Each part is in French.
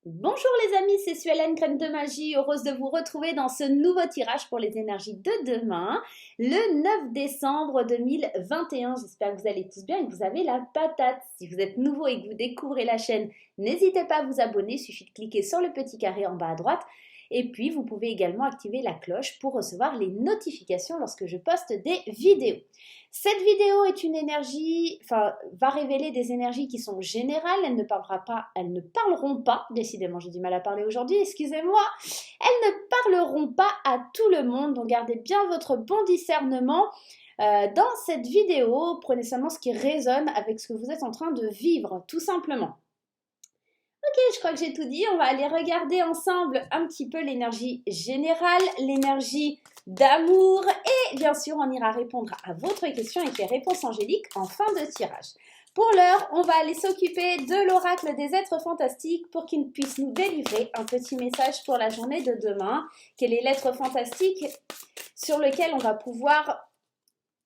Bonjour les amis, c'est Suelen, Graine de Magie, heureuse de vous retrouver dans ce nouveau tirage pour les énergies de demain, le 9 décembre 2021. J'espère que vous allez tous bien et que vous avez la patate. Si vous êtes nouveau et que vous découvrez la chaîne, n'hésitez pas à vous abonner, il suffit de cliquer sur le petit carré en bas à droite. Et puis, vous pouvez également activer la cloche pour recevoir les notifications lorsque je poste des vidéos. Cette vidéo est une énergie, va révéler des énergies qui sont générales. Elles ne parleront pas, décidément j'ai du mal à parler aujourd'hui, excusez-moi. Elles ne parleront pas à tout le monde, donc gardez bien votre bon discernement. Dans cette vidéo, prenez seulement ce qui résonne avec ce que vous êtes en train de vivre, tout simplement. Ok, je crois que j'ai tout dit. On va aller regarder ensemble un petit peu l'énergie générale, l'énergie d'amour et bien sûr, on ira répondre à votre question avec les réponses angéliques en fin de tirage. Pour l'heure, on va aller s'occuper de l'oracle des êtres fantastiques pour qu'il puisse nous délivrer un petit message pour la journée de demain. Quel est l'être fantastique sur lequel on va pouvoir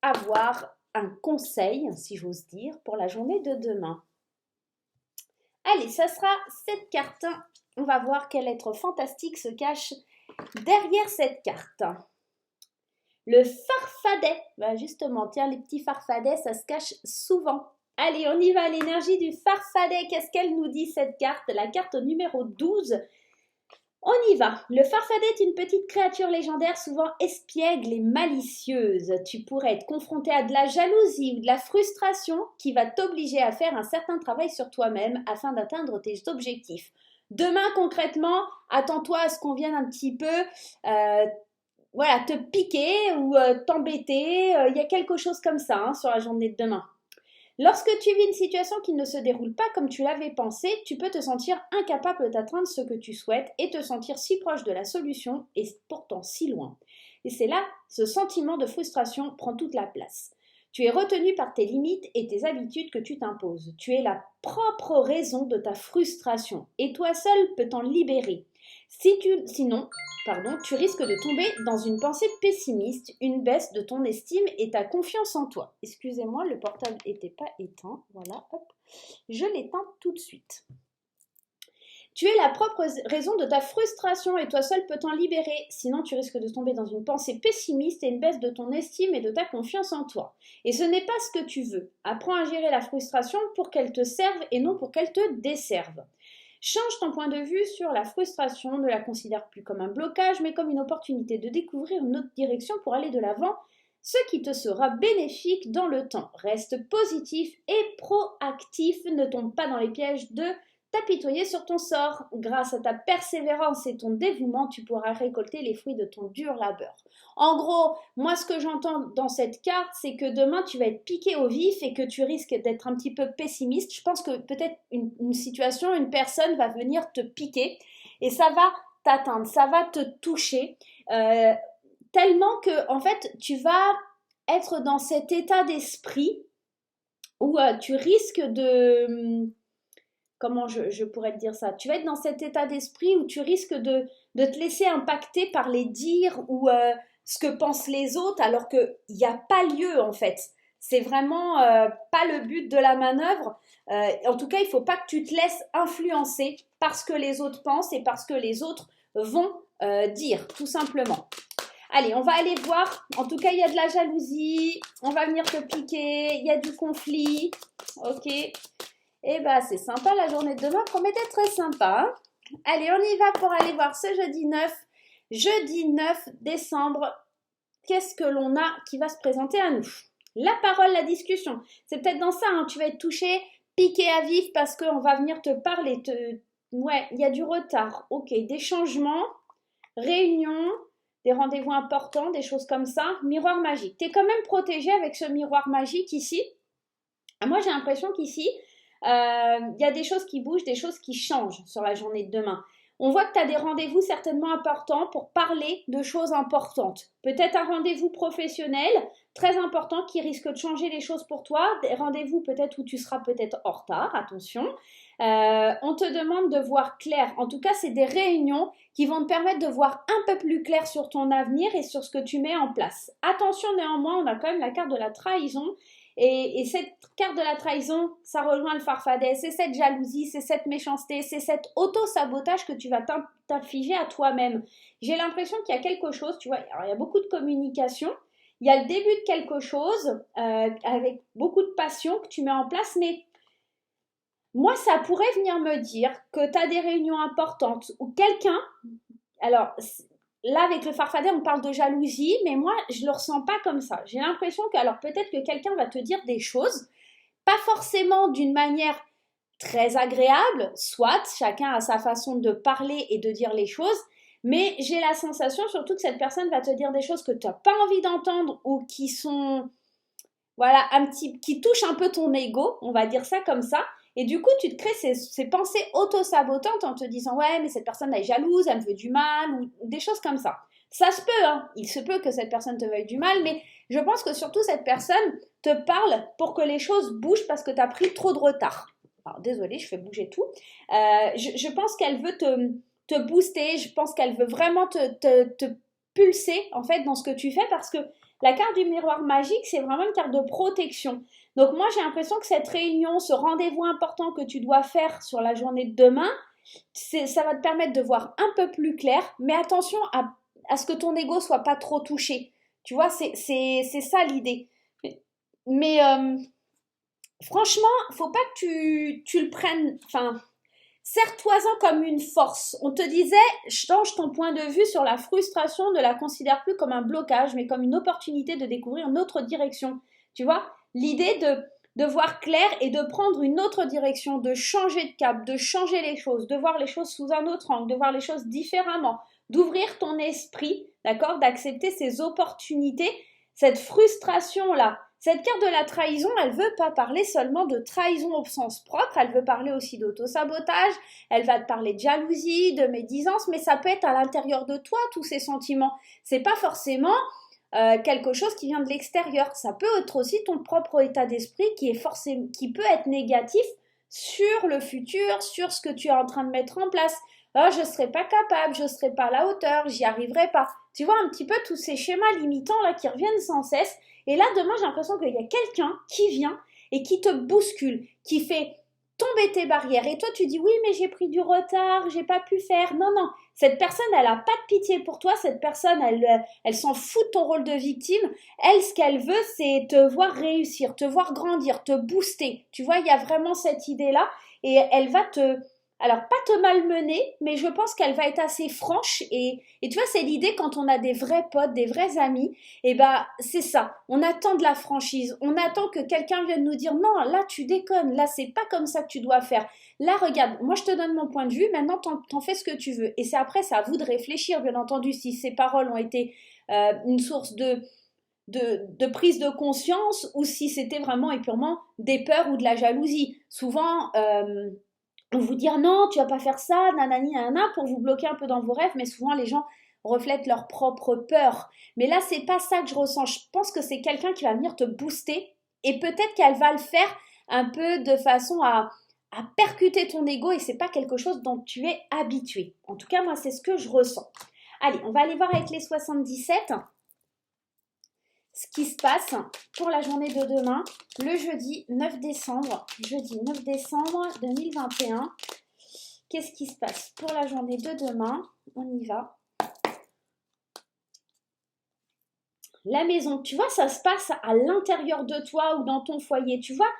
avoir un conseil, si j'ose dire, pour la journée de demain? Allez, ça sera cette carte. On va voir quel être fantastique se cache derrière cette carte. Le farfadet. Ben justement, tiens, les petits farfadets, ça se cache souvent. Allez, on y va, l'énergie du farfadet. Qu'est-ce qu'elle nous dit, cette carte? La carte numéro 12. On y va. Le farfadet est une petite créature légendaire souvent espiègle et malicieuse. Tu pourrais être confronté à de la jalousie ou de la frustration qui va t'obliger à faire un certain travail sur toi-même afin d'atteindre tes objectifs. Demain, concrètement, attends-toi à ce qu'on vienne un petit peu te piquer ou t'embêter. Il y a quelque chose comme ça sur la journée de demain. Lorsque tu vis une situation qui ne se déroule pas comme tu l'avais pensé, tu peux te sentir incapable d'atteindre ce que tu souhaites et te sentir si proche de la solution et pourtant si loin. Et c'est là, ce sentiment de frustration prend toute la place. Tu es retenu par tes limites et tes habitudes que tu t'imposes. Tu es la propre raison de ta frustration et toi seul peux t'en libérer. Sinon, tu risques de tomber dans une pensée pessimiste, une baisse de ton estime et ta confiance en toi. Excusez-moi, le portable n'était pas éteint. Voilà, hop. Je l'éteins tout de suite. Tu es la propre raison de ta frustration et toi seul peux t'en libérer. Sinon, tu risques de tomber dans une pensée pessimiste et une baisse de ton estime et de ta confiance en toi. Et ce n'est pas ce que tu veux. Apprends à gérer la frustration pour qu'elle te serve et non pour qu'elle te desserve. Change ton point de vue sur la frustration, ne la considère plus comme un blocage, mais comme une opportunité de découvrir une autre direction pour aller de l'avant, ce qui te sera bénéfique dans le temps. Reste positif et proactif, ne tombe pas dans les pièges de t'apitoyer sur ton sort. Grâce à ta persévérance et ton dévouement, tu pourras récolter les fruits de ton dur labeur. En gros, moi ce que j'entends dans cette carte, c'est que demain tu vas être piqué au vif et que tu risques d'être un petit peu pessimiste. Je pense que peut-être une situation, une personne va venir te piquer et ça va t'atteindre, ça va te toucher tellement que en fait tu vas être dans cet état d'esprit où tu risques de comment je pourrais te dire ça? Tu vas être dans cet état d'esprit où tu risques de te laisser impacter par les dires ou ce que pensent les autres alors qu'il n'y a pas lieu en fait. C'est vraiment pas le but de la manœuvre. En tout cas, il ne faut pas que tu te laisses influencer par ce que les autres pensent et par ce que les autres vont dire, tout simplement. Allez, on va aller voir. En tout cas, il y a de la jalousie. On va venir te piquer. Il y a du conflit. Ok. Eh bien, c'est sympa, la journée de demain promet d'être très sympa. Hein. Allez, on y va pour aller voir ce jeudi 9. Jeudi 9 décembre, qu'est-ce que l'on a qui va se présenter à nous? La parole, la discussion. C'est peut-être dans ça, tu vas être touché, piqué à vif parce qu'on va venir te parler. Ouais, il y a du retard. Ok, des changements, réunions, des rendez-vous importants, des choses comme ça. Miroir magique. Tu es quand même protégé avec ce miroir magique ici. Moi, j'ai l'impression qu'ici, il y a des choses qui bougent, des choses qui changent sur la journée de demain. On voit que tu as des rendez-vous certainement importants pour parler de choses importantes. Peut-être un rendez-vous professionnel très important qui risque de changer les choses pour toi. Des rendez-vous peut-être où tu seras peut-être en retard, attention. On te demande de voir clair. En tout cas, c'est des réunions qui vont te permettre de voir un peu plus clair sur ton avenir et sur ce que tu mets en place. Attention néanmoins, on a quand même la carte de la trahison Et cette carte de la trahison, ça rejoint le farfadet, c'est cette jalousie, c'est cette méchanceté, c'est cet auto-sabotage que tu vas t'infliger à toi-même. J'ai l'impression qu'il y a quelque chose, tu vois, alors il y a beaucoup de communication, il y a le début de quelque chose avec beaucoup de passion que tu mets en place, mais moi, ça pourrait venir me dire que tu as des réunions importantes où quelqu'un, alors là avec le farfadet on parle de jalousie, mais moi je ne le ressens pas comme ça. J'ai l'impression que, alors peut-être que quelqu'un va te dire des choses, pas forcément d'une manière très agréable, soit chacun a sa façon de parler et de dire les choses, mais j'ai la sensation surtout que cette personne va te dire des choses que tu n'as pas envie d'entendre ou qui sont, voilà, qui touchent un peu ton ego, on va dire ça comme ça. Et du coup, tu te crées ces pensées auto-sabotantes en te disant ouais, mais cette personne elle est jalouse, elle me veut du mal, ou des choses comme ça. Ça se peut, hein. Il se peut que cette personne te veuille du mal, mais je pense que surtout cette personne te parle pour que les choses bougent parce que tu as pris trop de retard. Alors, désolée, je fais bouger tout. Je pense qu'elle veut te booster, je pense qu'elle veut vraiment te pulser en fait dans ce que tu fais parce que la carte du miroir magique, c'est vraiment une carte de protection. Donc moi, j'ai l'impression que cette réunion, ce rendez-vous important que tu dois faire sur la journée de demain, ça va te permettre de voir un peu plus clair, mais attention à ce que ton ego soit pas trop touché. Tu vois, c'est ça l'idée. Mais franchement, faut pas que tu le prennes, enfin, serre-toi-en comme une force. On te disait, change ton point de vue sur la frustration, ne la considère plus comme un blocage, mais comme une opportunité de découvrir une autre direction. Tu vois, l'idée de voir clair et de prendre une autre direction, de changer de cap, de changer les choses, de voir les choses sous un autre angle, de voir les choses différemment, d'ouvrir ton esprit, d'accord, d'accepter ces opportunités, cette frustration-là. Cette carte de la trahison, elle veut pas parler seulement de trahison au sens propre, elle veut parler aussi d'auto-sabotage, elle va te parler de jalousie, de médisance, mais ça peut être à l'intérieur de toi, tous ces sentiments. C'est pas forcément quelque chose qui vient de l'extérieur. Ça peut être aussi ton propre état d'esprit qui peut être négatif sur le futur, sur ce que tu es en train de mettre en place. Oh, je ne serai pas capable, je ne serai pas à la hauteur, j'y arriverai pas. Tu vois un petit peu tous ces schémas limitants là qui reviennent sans cesse. Et là, demain, j'ai l'impression qu'il y a quelqu'un qui vient et qui te bouscule, qui fait tomber tes barrières. Et toi, tu dis oui, mais j'ai pris du retard, j'ai pas pu faire. Non, non. Cette personne, elle a pas de pitié pour toi. Cette personne, elle s'en fout de ton rôle de victime. Elle, ce qu'elle veut, c'est te voir réussir, te voir grandir, te booster. Tu vois, il y a vraiment cette idée-là. Et elle va alors pas te malmener, mais je pense qu'elle va être assez franche et tu vois, c'est l'idée quand on a des vrais potes, des vrais amis, et ben c'est ça, on attend de la franchise, on attend que quelqu'un vienne nous dire non, là tu déconnes, là c'est pas comme ça que tu dois faire, là regarde, moi je te donne mon point de vue, maintenant t'en fais ce que tu veux, et c'est après, c'est à vous de réfléchir, bien entendu, si ces paroles ont été une source de prise de conscience ou si c'était vraiment et purement des peurs ou de la jalousie. Souvent, on vous dire non, tu vas pas faire ça, nanani, nanana, pour vous bloquer un peu dans vos rêves, mais souvent les gens reflètent leur propre peur. Mais là, c'est pas ça que je ressens. Je pense que c'est quelqu'un qui va venir te booster et peut-être qu'elle va le faire un peu de façon à percuter ton ego et c'est pas quelque chose dont tu es habitué. En tout cas, moi, c'est ce que je ressens. Allez, on va aller voir avec les 77 ce qui se passe pour la journée de demain, le jeudi 9 décembre. Jeudi 9 décembre 2021. Qu'est-ce qui se passe pour la journée de demain? On y va. La maison, tu vois, ça se passe à l'intérieur de toi ou dans ton foyer. Tu vois,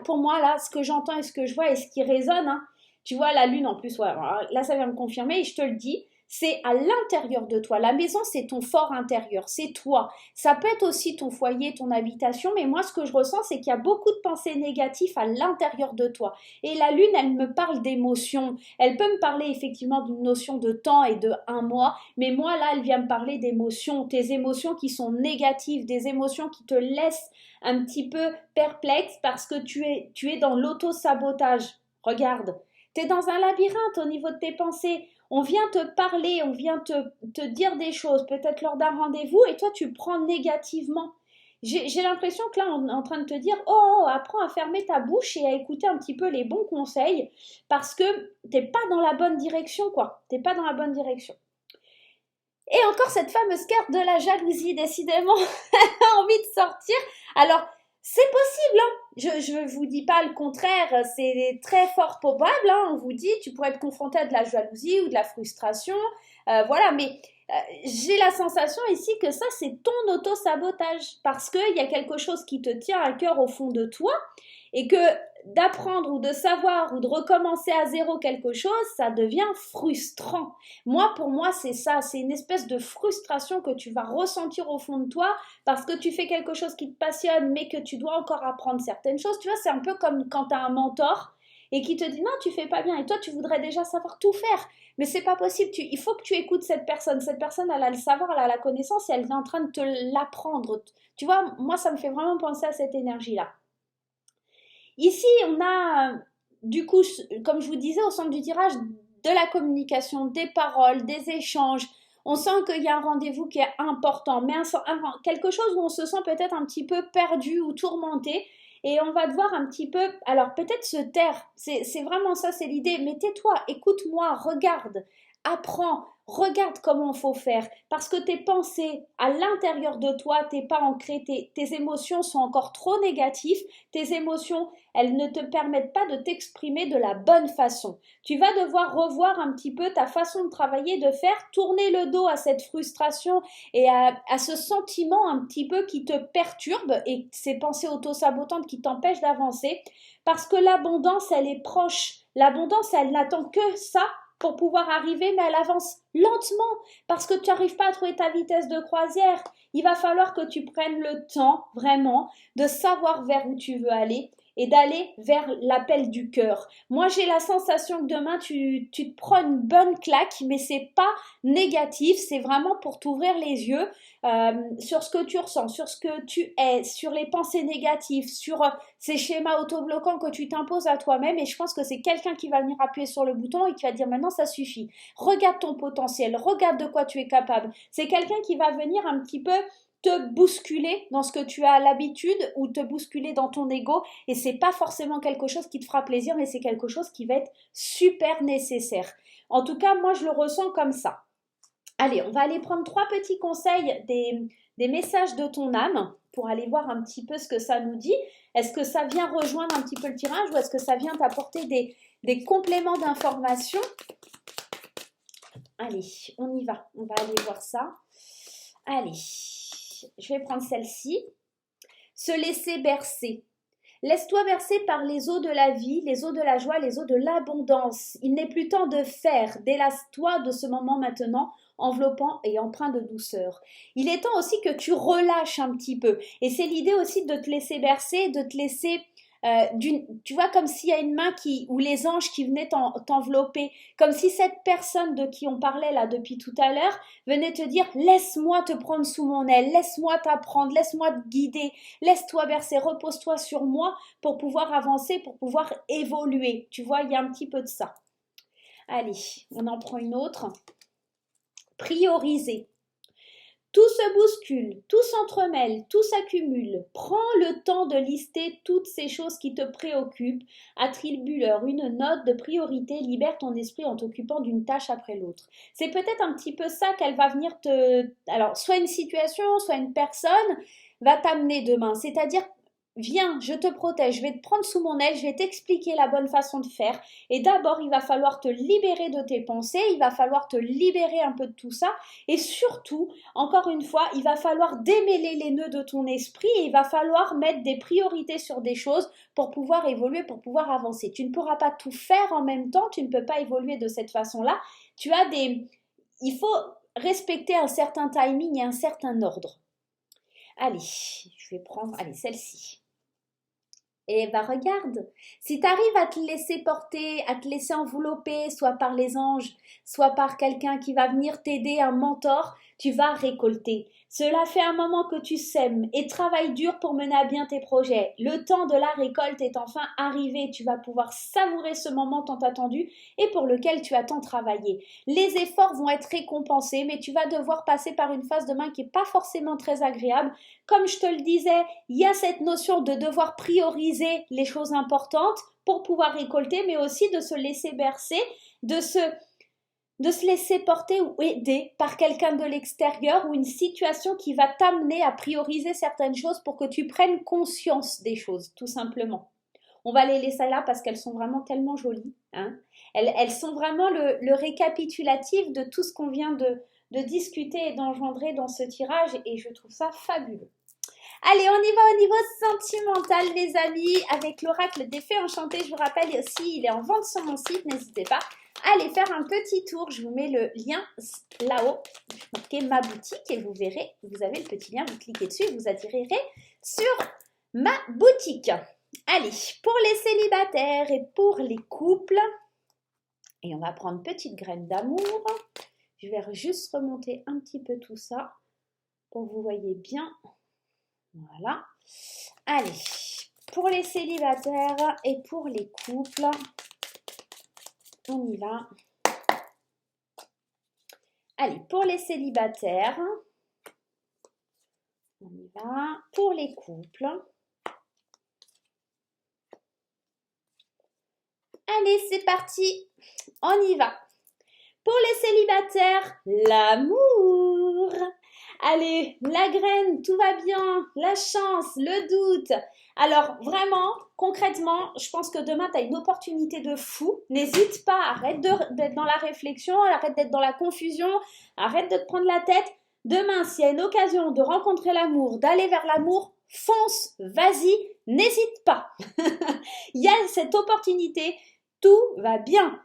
pour moi, là, ce que j'entends et ce que je vois et ce qui résonne, hein, tu vois, la lune en plus, ouais, là, ça vient me confirmer et je te le dis, c'est à l'intérieur de toi. La maison, c'est ton fort intérieur, c'est toi. Ça peut être aussi ton foyer, ton habitation, mais moi, ce que je ressens, c'est qu'il y a beaucoup de pensées négatives à l'intérieur de toi. Et la lune, elle me parle d'émotions. Elle peut me parler effectivement d'une notion de temps et de un mois, mais moi, là, elle vient me parler d'émotions, tes émotions qui sont négatives, des émotions qui te laissent un petit peu perplexe parce que tu es dans l'auto-sabotage. Regarde, tu es dans un labyrinthe au niveau de tes pensées. On vient te parler, on vient te dire des choses, peut-être lors d'un rendez-vous, et toi, tu prends négativement. J'ai l'impression que là, on est en train de te dire, oh, apprends à fermer ta bouche et à écouter un petit peu les bons conseils, parce que t'es pas dans la bonne direction, quoi. T'es pas dans la bonne direction. Et encore cette fameuse carte de la jalousie, décidément, elle a envie de sortir. Alors, C'est possible, hein. Je ne vous dis pas le contraire, c'est très fort probable, hein. On vous dit, tu pourrais être confronté à de la jalousie ou de la frustration, voilà, mais j'ai la sensation ici que ça, c'est ton auto-sabotage, parce qu'il y a quelque chose qui te tient à cœur au fond de toi, et que d'apprendre ou de savoir ou de recommencer à zéro quelque chose, ça devient frustrant. Moi, pour moi, c'est ça, c'est une espèce de frustration que tu vas ressentir au fond de toi parce que tu fais quelque chose qui te passionne, mais que tu dois encore apprendre certaines choses. Tu vois, c'est un peu comme quand tu as un mentor et qui te dit non, tu fais pas bien, et toi, tu voudrais déjà savoir tout faire. Mais c'est pas possible, il faut que tu écoutes cette personne. Cette personne, elle a le savoir, elle a la connaissance et elle est en train de te l'apprendre. Tu vois, moi, ça me fait vraiment penser à cette énergie-là. Ici, on a, du coup, comme je vous disais, au centre du tirage, de la communication, des paroles, des échanges. On sent qu'il y a un rendez-vous qui est important, mais quelque chose où on se sent peut-être un petit peu perdu ou tourmenté. Et on va devoir un petit peu, alors peut-être se taire, c'est vraiment ça, c'est l'idée, mais tais-toi, écoute-moi, regarde, apprends, regarde comment il faut faire, parce que tes pensées à l'intérieur de toi, t'es pas ancré, tes émotions sont encore trop négatives, tes émotions, elles ne te permettent pas de t'exprimer de la bonne façon. Tu vas devoir revoir un petit peu ta façon de travailler, de faire, tourner le dos à cette frustration et à ce sentiment un petit peu qui te perturbe et ces pensées auto-sabotantes qui t'empêchent d'avancer, parce que l'abondance, elle est proche. L'abondance, elle n'attend que ça pour pouvoir arriver, mais elle avance lentement parce que tu n'arrives pas à trouver ta vitesse de croisière. Il va falloir que tu prennes le temps vraiment de savoir vers où tu veux aller et d'aller vers l'appel du cœur. Moi, j'ai la sensation que demain, tu te prends une bonne claque, mais c'est pas négatif, c'est vraiment pour t'ouvrir les yeux sur ce que tu ressens, sur ce que tu es, sur les pensées négatives, sur ces schémas autobloquants que tu t'imposes à toi-même. Et je pense que c'est quelqu'un qui va venir appuyer sur le bouton et qui va dire maintenant ça suffit. Regarde ton potentiel, regarde de quoi tu es capable. C'est quelqu'un qui va venir un petit peu te bousculer dans ce que tu as l'habitude ou te bousculer dans ton ego et c'est pas forcément quelque chose qui te fera plaisir mais c'est quelque chose qui va être super nécessaire. En tout cas, moi je le ressens comme ça. Allez, on va aller prendre 3 petits conseils des messages de ton âme pour aller voir un petit peu ce que ça nous dit. Est-ce que ça vient rejoindre un petit peu le tirage ou est-ce que ça vient t'apporter des compléments d'informations? Allez, on y va. On va aller voir ça. Allez, je vais prendre celle-ci. Se laisser bercer. Laisse-toi bercer par les eaux de la vie, les eaux de la joie, les eaux de l'abondance. Il n'est plus temps de faire. Délasse-toi de ce moment maintenant, enveloppant et empreint de douceur. Il est temps aussi que tu relâches un petit peu. Et c'est l'idée aussi de te laisser bercer, de te laisser tu vois, comme s'il y a une main ou les anges qui venaient t'envelopper, comme si cette personne de qui on parlait là depuis tout à l'heure venait te dire laisse-moi te prendre sous mon aile, laisse-moi t'apprendre, laisse-moi te guider, laisse-toi bercer, repose-toi sur moi pour pouvoir avancer, pour pouvoir évoluer. Tu vois, il y a un petit peu de ça. Allez, on en prend une autre. Prioriser. Tout se bouscule, tout s'entremêle, tout s'accumule. Prends le temps de lister toutes ces choses qui te préoccupent. Attribue-leur une note de priorité, libère ton esprit en t'occupant d'une tâche après l'autre. C'est peut-être un petit peu ça qu'elle va venir Alors, soit une situation, soit une personne va t'amener demain. C'est-à-dire, viens, je te protège, je vais te prendre sous mon aile, je vais t'expliquer la bonne façon de faire. Et d'abord, il va falloir te libérer de tes pensées, il va falloir te libérer un peu de tout ça. Et surtout, encore une fois, il va falloir démêler les nœuds de ton esprit et il va falloir mettre des priorités sur des choses pour pouvoir évoluer, pour pouvoir avancer. Tu ne pourras pas tout faire en même temps, tu ne peux pas évoluer de cette façon-là. Il faut respecter un certain timing et un certain ordre. Allez, je vais prendre, celle-ci. Et bah regarde, si tu arrives à te laisser porter, à te laisser envelopper, soit par les anges, soit par quelqu'un qui va venir t'aider, un mentor, tu vas récolter. Cela fait un moment que tu sèmes et travailles dur pour mener à bien tes projets. Le temps de la récolte est enfin arrivé. Tu vas pouvoir savourer ce moment tant attendu et pour lequel tu as tant travaillé. Les efforts vont être récompensés, mais tu vas devoir passer par une phase de main qui n'est pas forcément très agréable. Comme je te le disais, il y a cette notion de devoir prioriser les choses importantes pour pouvoir récolter, mais aussi de se laisser bercer, de se de se laisser porter ou aider par quelqu'un de l'extérieur ou une situation qui va t'amener à prioriser certaines choses pour que tu prennes conscience des choses, tout simplement. On va les laisser là parce qu'elles sont vraiment tellement jolies. Hein. Elles sont vraiment le récapitulatif de tout ce qu'on vient de discuter et d'engendrer dans ce tirage et je trouve ça fabuleux. Allez, on y va au niveau sentimental, les amis, avec l'oracle des fées enchantées. Je vous rappelle aussi, il est en vente sur mon site, n'hésitez pas à aller faire un petit tour. Je vous mets le lien là-haut, marqué ma boutique et vous verrez, vous avez le petit lien, vous cliquez dessus et vous atterrirez sur ma boutique. Allez, pour les célibataires et pour les couples, et on va prendre petite graine d'amour. Je vais juste remonter un petit peu tout ça pour que vous voyez bien. Voilà. Allez, pour les célibataires et pour les couples, on y va. Allez, pour les célibataires, on y va. Pour les couples, allez, c'est parti, on y va. Pour les célibataires, l'amour. Allez, la graine, tout va bien, la chance, le doute. Alors vraiment, concrètement, je pense que demain, tu as une opportunité de fou. N'hésite pas, arrête d'être dans la réflexion, arrête d'être dans la confusion, arrête de te prendre la tête. Demain, s'il y a une occasion de rencontrer l'amour, d'aller vers l'amour, fonce, vas-y, n'hésite pas. Il y a cette opportunité, tout va bien.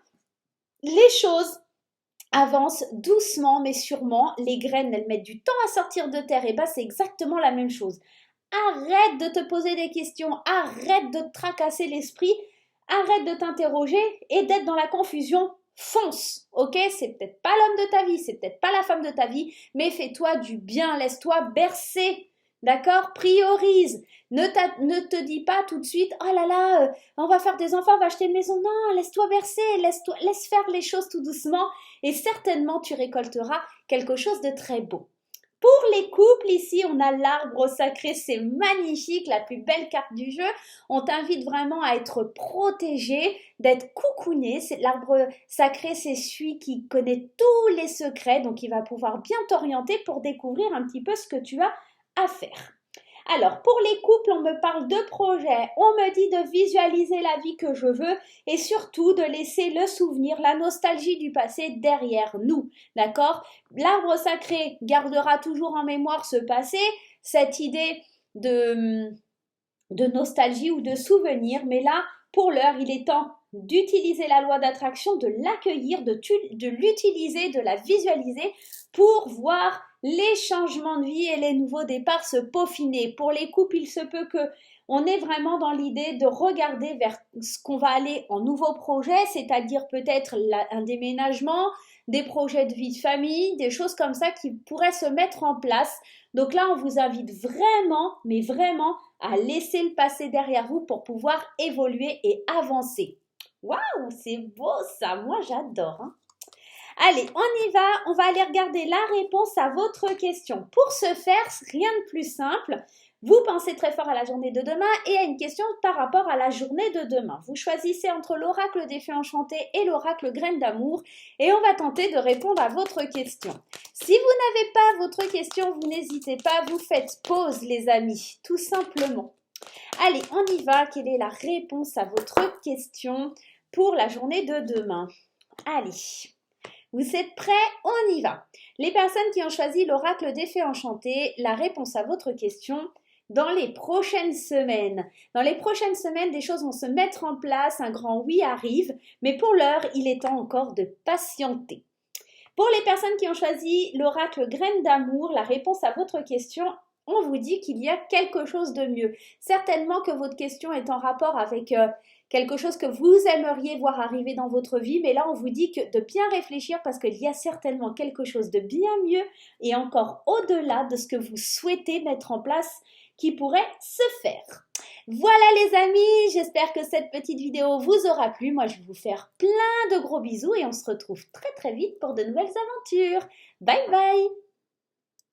Les choses avance doucement mais sûrement, les graines elles mettent du temps à sortir de terre et bah c'est exactement la même chose. Arrête de te poser des questions, arrête de te tracasser l'esprit, arrête de t'interroger et d'être dans la confusion, fonce, ok? C'est peut-être pas l'homme de ta vie, c'est peut-être pas la femme de ta vie, mais fais-toi du bien, laisse-toi bercer. D'accord? Priorise. Ne te dis pas tout de suite, oh là là, on va faire des enfants, on va acheter une maison. Non, laisse-toi bercer, laisse faire les choses tout doucement et certainement tu récolteras quelque chose de très beau. Pour les couples, ici, on a l'arbre sacré, c'est magnifique, la plus belle carte du jeu. On t'invite vraiment à être protégé, d'être coucouné. L'arbre sacré, c'est celui qui connaît tous les secrets, donc il va pouvoir bien t'orienter pour découvrir un petit peu ce que tu as à faire. Alors, pour les couples, on me parle de projets, on me dit de visualiser la vie que je veux et surtout de laisser le souvenir, la nostalgie du passé derrière nous, d'accord? L'arbre sacré gardera toujours en mémoire ce passé, cette idée de nostalgie ou de souvenir, mais là, pour l'heure, il est temps d'utiliser la loi d'attraction, de l'accueillir, de l'utiliser, de la visualiser pour voir les changements de vie et les nouveaux départs se peaufiner. Pour les couples, il se peut que on est vraiment dans l'idée de regarder vers ce qu'on va aller en nouveaux projets, c'est-à-dire peut-être un déménagement, des projets de vie de famille, des choses comme ça qui pourraient se mettre en place. Donc là, on vous invite vraiment, mais vraiment, à laisser le passé derrière vous pour pouvoir évoluer et avancer. Waouh, c'est beau ça, moi j'adore. Hein. Allez, on y va, on va aller regarder la réponse à votre question. Pour ce faire, rien de plus simple. Vous pensez très fort à la journée de demain et à une question par rapport à la journée de demain. Vous choisissez entre l'oracle des fées enchantées et l'oracle graine d'amour et on va tenter de répondre à votre question. Si vous n'avez pas votre question, vous n'hésitez pas, vous faites pause les amis, tout simplement. Allez, on y va. Quelle est la réponse à votre question pour la journée de demain? Allez. Vous êtes prêts? On y va. Les personnes qui ont choisi l'oracle des fées enchantées, la réponse à votre question dans les prochaines semaines. Dans les prochaines semaines, des choses vont se mettre en place, un grand oui arrive, mais pour l'heure, il est temps encore de patienter. Pour les personnes qui ont choisi l'oracle graine d'amour, la réponse à votre question, on vous dit qu'il y a quelque chose de mieux. Certainement que votre question est en rapport avec quelque chose que vous aimeriez voir arriver dans votre vie, mais là on vous dit que de bien réfléchir parce qu'il y a certainement quelque chose de bien mieux et encore au-delà de ce que vous souhaitez mettre en place qui pourrait se faire. Voilà les amis, j'espère que cette petite vidéo vous aura plu. Moi je vais vous faire plein de gros bisous et on se retrouve très très vite pour de nouvelles aventures. Bye bye!